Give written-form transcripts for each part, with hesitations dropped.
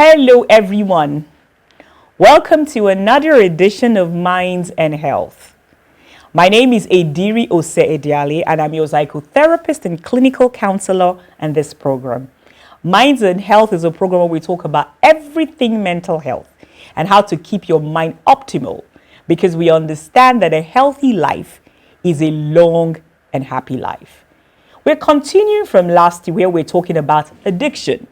Hello, everyone. Welcome to another edition of Minds and Health. My name is Ediri Ose-Ediale, and I'm your psychotherapist and clinical counselor in this program. Minds and Health is a program where we talk about everything mental health and how to keep your mind optimal, because we understand that a healthy life is a long and happy life. We're continuing from last year where we're talking about addiction.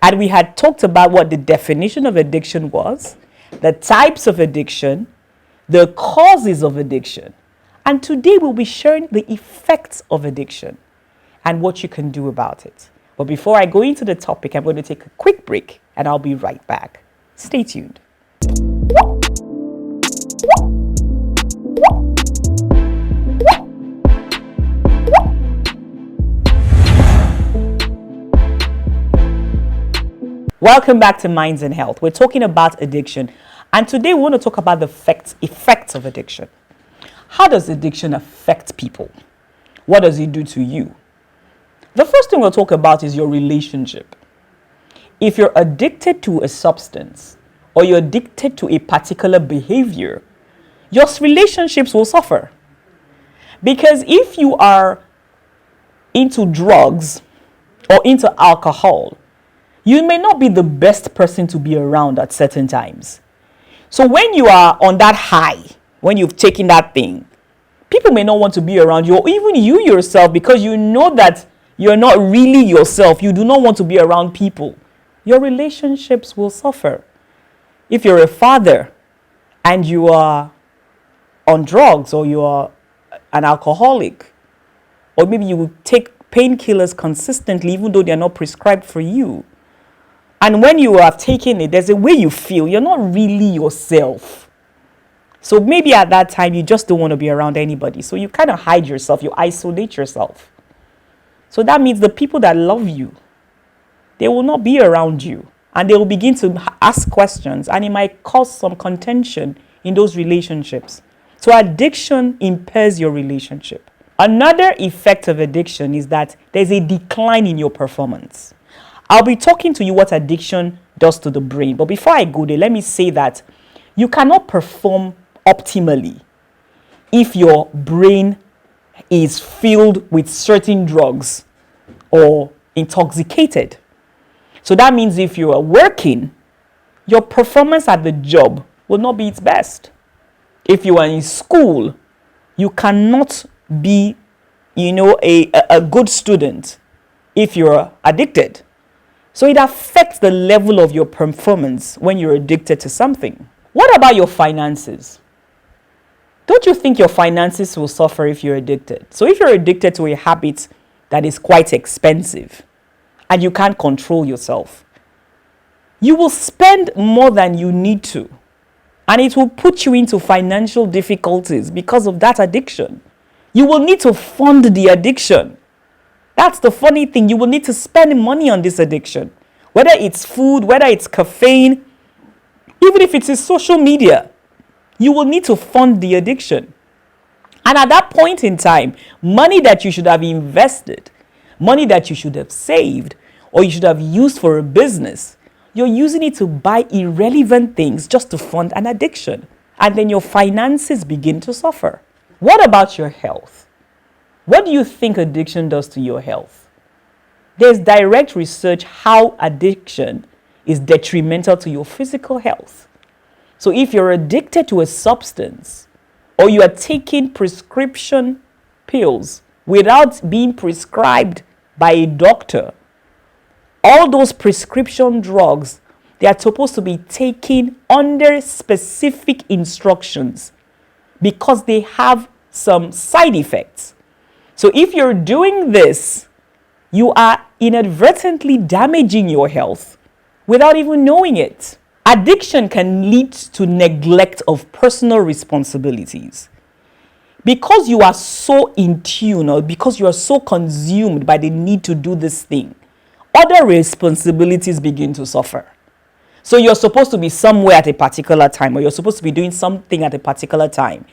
And we had talked about what the definition of addiction was, the types of addiction, the causes of addiction. And today we'll be sharing the effects of addiction and what you can do about it. But before I go into the topic, I'm going to take a quick break and I'll be right back. Stay tuned. Welcome back to Minds and Health. We're talking about addiction, and today we want to talk about the effects of addiction. How does addiction affect people? What does it do to you? The first thing we'll talk about is your relationship. If you're addicted to a substance or you're addicted to a particular behavior, your relationships will suffer. Because if you are into drugs or into alcohol, you may not be the best person to be around at certain times. So when you are on that high, when you've taken that thing, people may not want to be around you, or even you yourself, because you know that you're not really yourself. You do not want to be around people. Your relationships will suffer. If you're a father and you are on drugs, or you are an alcoholic, or maybe you take painkillers consistently even though they're not prescribed for you, and when you are taking it, there's a way you feel. You're not really yourself. So maybe at that time, you just don't want to be around anybody. So you kind of hide yourself. You isolate yourself. So that means the people that love you, they will not be around you. And they will begin to ask questions. And it might cause some contention in those relationships. So addiction impairs your relationship. Another effect of addiction is that there's a decline in your performance. I'll be talking to you what addiction does to the brain. But before I go there, let me say that you cannot perform optimally if your brain is filled with certain drugs or intoxicated. So that means if you are working, your performance at the job will not be its best. If you are in school, you cannot be, a good student if you're addicted. So it affects the level of your performance when you're addicted to something. What about your finances? Don't you think your finances will suffer if you're addicted? So if you're addicted to a habit that is quite expensive and you can't control yourself, you will spend more than you need to. And it will put you into financial difficulties because of that addiction. You will need to fund the addiction. That's the funny thing. You will need to spend money on this addiction. Whether it's food, whether it's caffeine, even if it's social media, you will need to fund the addiction. And at that point in time, money that you should have invested, money that you should have saved, or you should have used for a business, you're using it to buy irrelevant things just to fund an addiction. And then your finances begin to suffer. What about your health? What do you think addiction does to your health? There's direct research how addiction is detrimental to your physical health. So if you're addicted to a substance or you are taking prescription pills without being prescribed by a doctor, all those prescription drugs, they are supposed to be taken under specific instructions because they have some side effects. So if you're doing this, you are inadvertently damaging your health without even knowing it. Addiction can lead to neglect of personal responsibilities. Because you are so in tune, or because you are so consumed by the need to do this thing, other responsibilities begin to suffer. So you're supposed to be somewhere at a particular time, or you're supposed to be doing something at a particular time.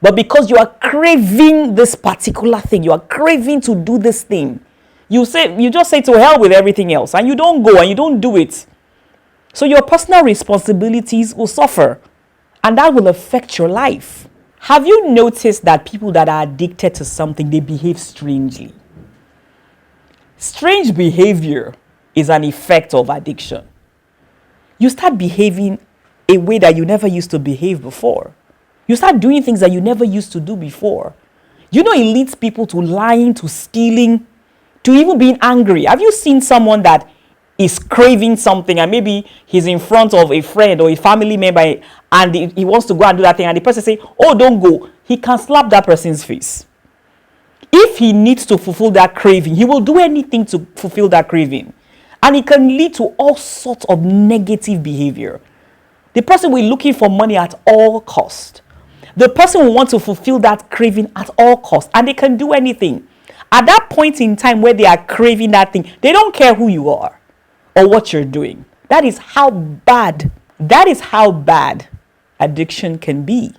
But because you are craving this particular thing, you are craving to do this thing, you just say to hell with everything else, and you don't go and you don't do it. So your personal responsibilities will suffer, and that will affect your life. Have you noticed that people that are addicted to something, they behave strangely? Strange behavior is an effect of addiction. You start behaving a way that you never used to behave before. You start doing things that you never used to do before. It leads people to lying, to stealing, to even being angry. Have you seen someone that is craving something and maybe he's in front of a friend or a family member and he wants to go and do that thing and the person say, oh, don't go. He can slap that person's face. If he needs to fulfill that craving, he will do anything to fulfill that craving. And it can lead to all sorts of negative behavior. The person will be looking for money at all cost. The person will want to fulfill that craving at all costs, and they can do anything. At that point in time where they are craving that thing, they don't care who you are or what you're doing. That is how bad addiction can be.